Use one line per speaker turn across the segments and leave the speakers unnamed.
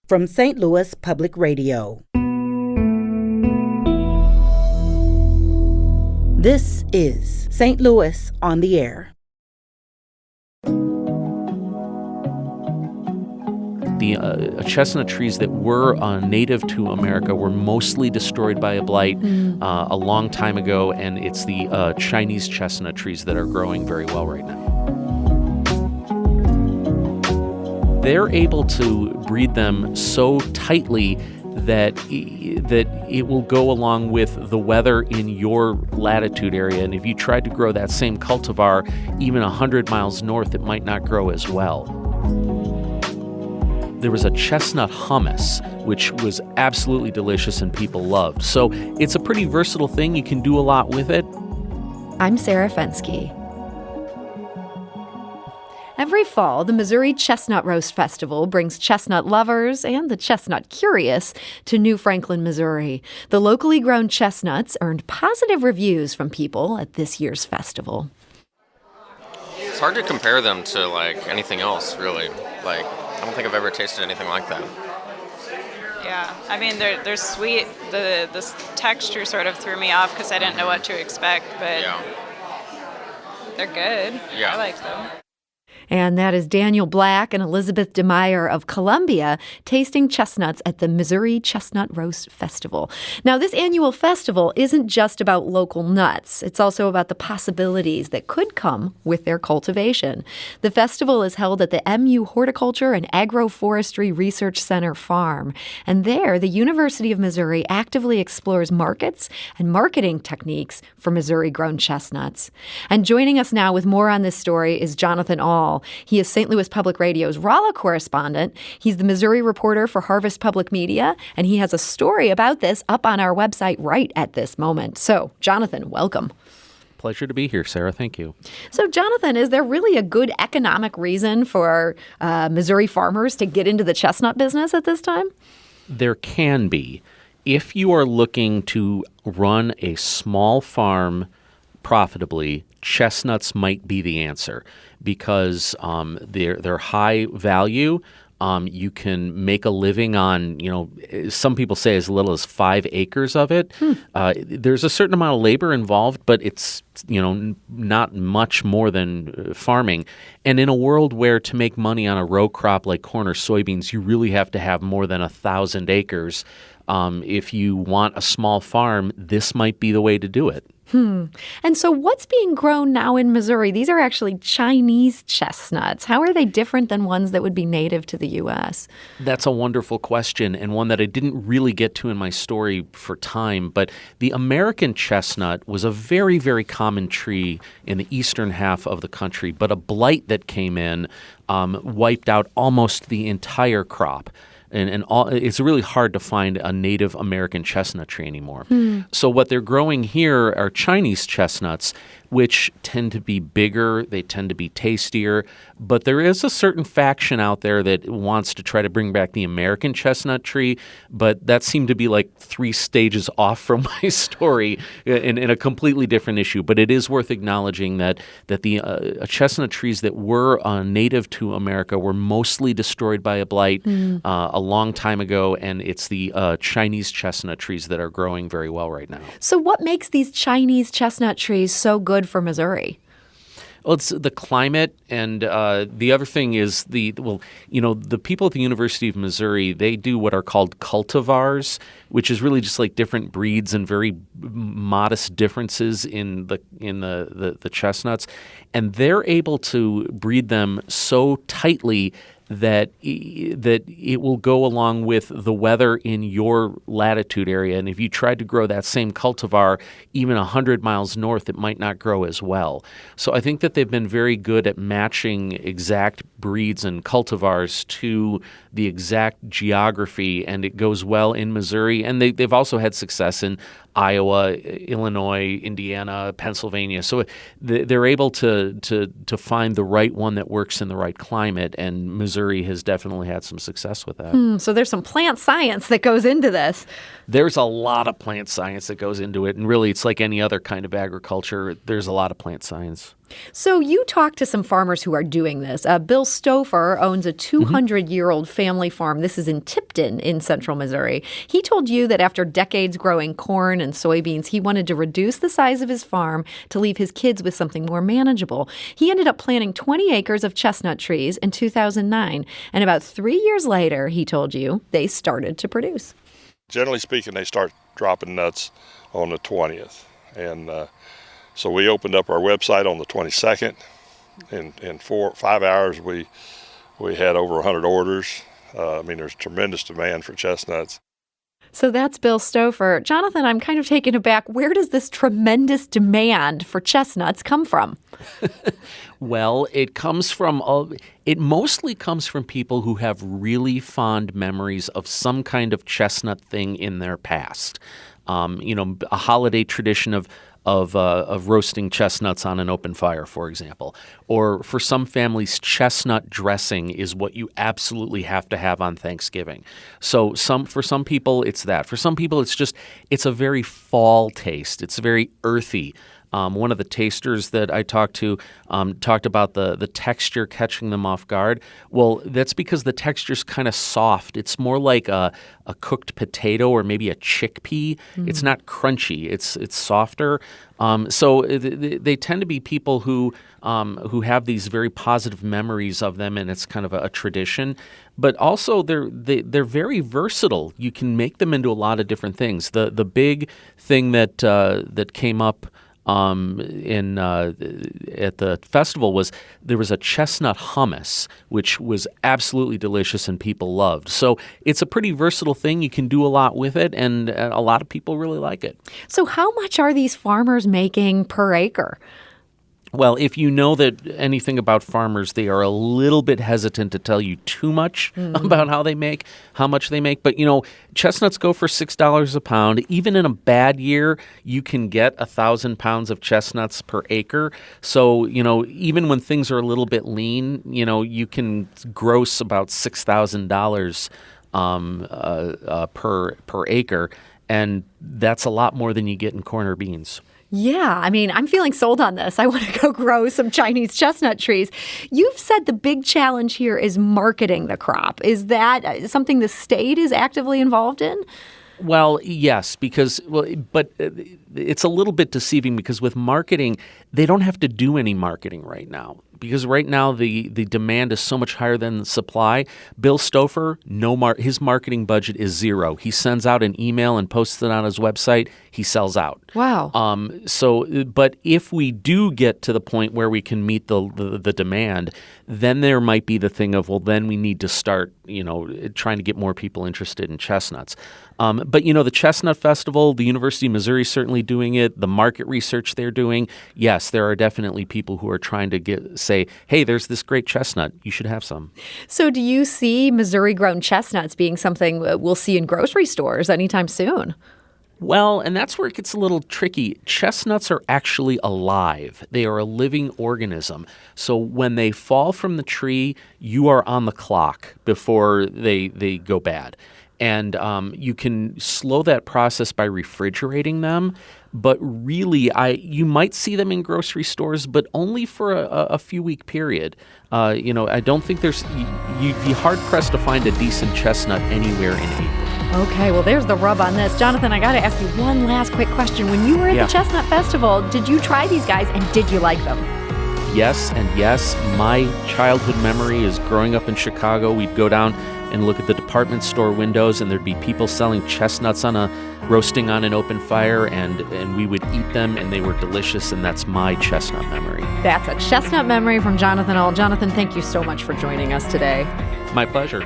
From St. Louis Public Radio. This is St. Louis on the Air.
The chestnut trees that were native to America were mostly destroyed by a blight a long time ago, and it's the Chinese chestnut trees that are growing very well right now. They're able to breed them so tightly that it will go along with the weather in your latitude area. And if you tried to grow that same cultivar even 100 miles north, it might not grow as well. There was a chestnut hummus, which was absolutely delicious and people loved. So it's a pretty versatile thing. You can do a lot with it.
I'm Sarah Fensky. Every fall, the Missouri Chestnut Roast Festival brings chestnut lovers and the chestnut curious to New Franklin, Missouri. The locally grown chestnuts earned positive reviews from people at this year's festival.
It's hard to compare them to anything else, really. I don't think I've ever tasted anything like that.
Yeah, I mean, they're sweet. The texture sort of threw me off because I didn't know what to expect, but yeah. They're good.
Yeah.
I like them.
And that is Daniel Black and Elizabeth DeMeyer of Columbia tasting chestnuts at the Missouri Chestnut Roast Festival. Now, this annual festival isn't just about local nuts. It's also about the possibilities that could come with their cultivation. The festival is held at the MU Horticulture and Agroforestry Research Center farm. And there, the University of Missouri actively explores markets and marketing techniques for Missouri-grown chestnuts. And joining us now with more on this story is Jonathan Ahl. He is St. Louis Public Radio's Rolla correspondent. He's the Missouri reporter for Harvest Public Media, and he has a story about this up on our website right at this moment. So, Jonathan, welcome.
Pleasure to be here, Sarah. Thank you.
So, Jonathan, is there really a good economic reason for Missouri farmers to get into the chestnut business at this time?
There can be. If you are looking to run a small farm profitably, chestnuts might be the answer because they're high value. You can make a living on, some people say as little as 5 acres of it. There's a certain amount of labor involved, but it's, not much more than farming. And in a world where to make money on a row crop like corn or soybeans, you really have to have more than 1,000 acres. If you want a small farm, this might be the way to do it.
And so what's being grown now in Missouri? These are actually Chinese chestnuts. How are they different than ones that would be native to the U.S.?
That's a wonderful question, and one that I didn't really get to in my story for time. But the American chestnut was a very, very common tree in the eastern half of the country. But a blight that came in wiped out almost the entire crop. And it's really hard to find a native American chestnut tree anymore. So what they're growing here are Chinese chestnuts, which tend to be bigger, they tend to be tastier, but there is a certain faction out there that wants to try to bring back the American chestnut tree, but that seemed to be like 3 stages off from my story in a completely different issue. But it is worth acknowledging that the chestnut trees that were native to America were mostly destroyed by a blight a long time ago, and it's the Chinese chestnut trees that are growing very well right now.
So what makes these Chinese chestnut trees so good for Missouri?
Well, it's the climate, and the other thing is the people at the University of Missouri, they do what are called cultivars, which is really just like different breeds and very modest differences in the chestnuts, and they're able to breed them so tightly that it will go along with the weather in your latitude area. And if you tried to grow that same cultivar even 100 miles north, it might not grow as well. So I think that they've been very good at matching exact breeds and cultivars to the exact geography, and it goes well in Missouri. And they've also had success in Iowa, Illinois, Indiana, Pennsylvania. So they're able to find the right one that works in the right climate, and Missouri has definitely had some success with that.
So there's some plant science that goes into this.
There's a lot of plant science that goes into it, and really it's like any other kind of agriculture. There's a lot of plant science.
So you talked to some farmers who are doing this. Bill Stouffer owns a 200-year-old family farm. This is in Tipton in central Missouri. He told you that after decades growing corn and soybeans, he wanted to reduce the size of his farm to leave his kids with something more manageable. He ended up planting 20 acres of chestnut trees in 2009. And about 3 years later, he told you, they started to produce.
Generally speaking, they start dropping nuts on the 20th. And so we opened up our website on the 22nd. In 4 or 5 hours, we had over 100 orders. There's tremendous demand for chestnuts.
So that's Bill Stouffer. Jonathan, I'm kind of taken aback. Where does this tremendous demand for chestnuts come from?
Well, it mostly comes from people who have really fond memories of some kind of chestnut thing in their past. A holiday tradition of roasting chestnuts on an open fire, for example. Or for some families, chestnut dressing is what you absolutely have to have on Thanksgiving. So for some people, it's that. For some people, it's a very fall taste. It's very earthy. One of the tasters that I talked to talked about the texture catching them off guard. Well, that's because the texture's kind of soft. It's more like a cooked potato or maybe a chickpea. It's not crunchy. It's softer. So they tend to be people who have these very positive memories of them, and it's kind of a tradition. But also they're very versatile. You can make them into a lot of different things. The big thing that came up at the festival was there was a chestnut hummus, which was absolutely delicious and people loved. So it's a pretty versatile thing. You can do a lot with it, and a lot of people really like it.
So how much are these farmers making per acre?
Well, if you know that anything about farmers, they are a little bit hesitant to tell you too much about how much they make. But, chestnuts go for $6 a pound. Even in a bad year, you can get 1,000 pounds of chestnuts per acre. So, even when things are a little bit lean, you can gross about $6,000 per acre. And that's a lot more than you get in corn or beans.
Yeah, I'm feeling sold on this. I want to go grow some Chinese chestnut trees. You've said the big challenge here is marketing the crop. Is that something the state is actively involved in?
Well, yes, but it's a little bit deceiving because with marketing, they don't have to do any marketing right now. Because right now the demand is so much higher than the supply. Bill Stouffer, his marketing budget is zero. He sends out an email and posts it on his website. He sells out.
Wow.
But if we do get to the point where we can meet the demand, then there might be the thing of, well, then we need to start, trying to get more people interested in chestnuts. But the Chestnut Festival, the University of Missouri is certainly doing it. The market research they're doing, yes, there are definitely people who are trying to say, hey, there's this great chestnut. You should have some. So
do you see Missouri-grown chestnuts being something we'll see in grocery stores anytime soon?
Well, and that's where it gets a little tricky. Chestnuts are actually alive. They are a living organism. So when they fall from the tree, you are on the clock before they go bad. And you can slow that process by refrigerating them. But really, you might see them in grocery stores, but only for a few-week period. I don't think you'd be hard-pressed to find a decent chestnut anywhere in April.
Okay, well, there's the rub on this. Jonathan, I got to ask you one last quick question. When you were at the Chestnut Festival, did you try these guys, and did you like them?
Yes, and yes. My childhood memory is growing up in Chicago. We'd go down and look at the department store windows, and there'd be people selling chestnuts roasting on an open fire, and we would eat them, and they were delicious, and that's my chestnut memory.
That's a chestnut memory from Jonathan Ault. Jonathan, thank you so much for joining us today.
My pleasure.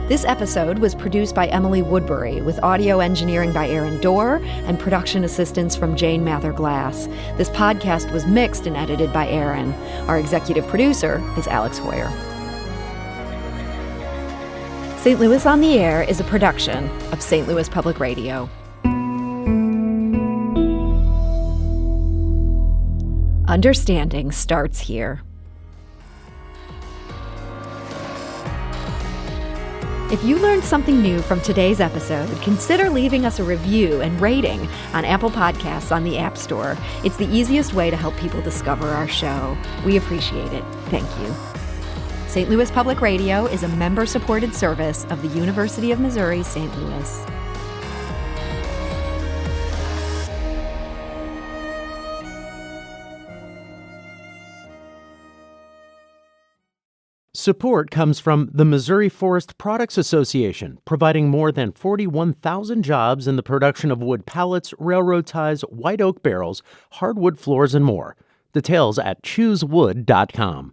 This episode was produced by Emily Woodbury, with audio engineering by Aaron Dorr and production assistance from Jane Mather-Glass. This podcast was mixed and edited by Aaron. Our executive producer is Alex Hoyer. St. Louis on the Air is a production of St. Louis Public Radio. Understanding starts here. If you learned something new from today's episode, consider leaving us a review and rating on Apple Podcasts on the App Store. It's the easiest way to help people discover our show. We appreciate it. Thank you. St. Louis Public Radio is a member-supported service of the University of Missouri, St. Louis.
Support comes from the Missouri Forest Products Association, providing more than 41,000 jobs in the production of wood pallets, railroad ties, white oak barrels, hardwood floors, and more. Details at choosewood.com.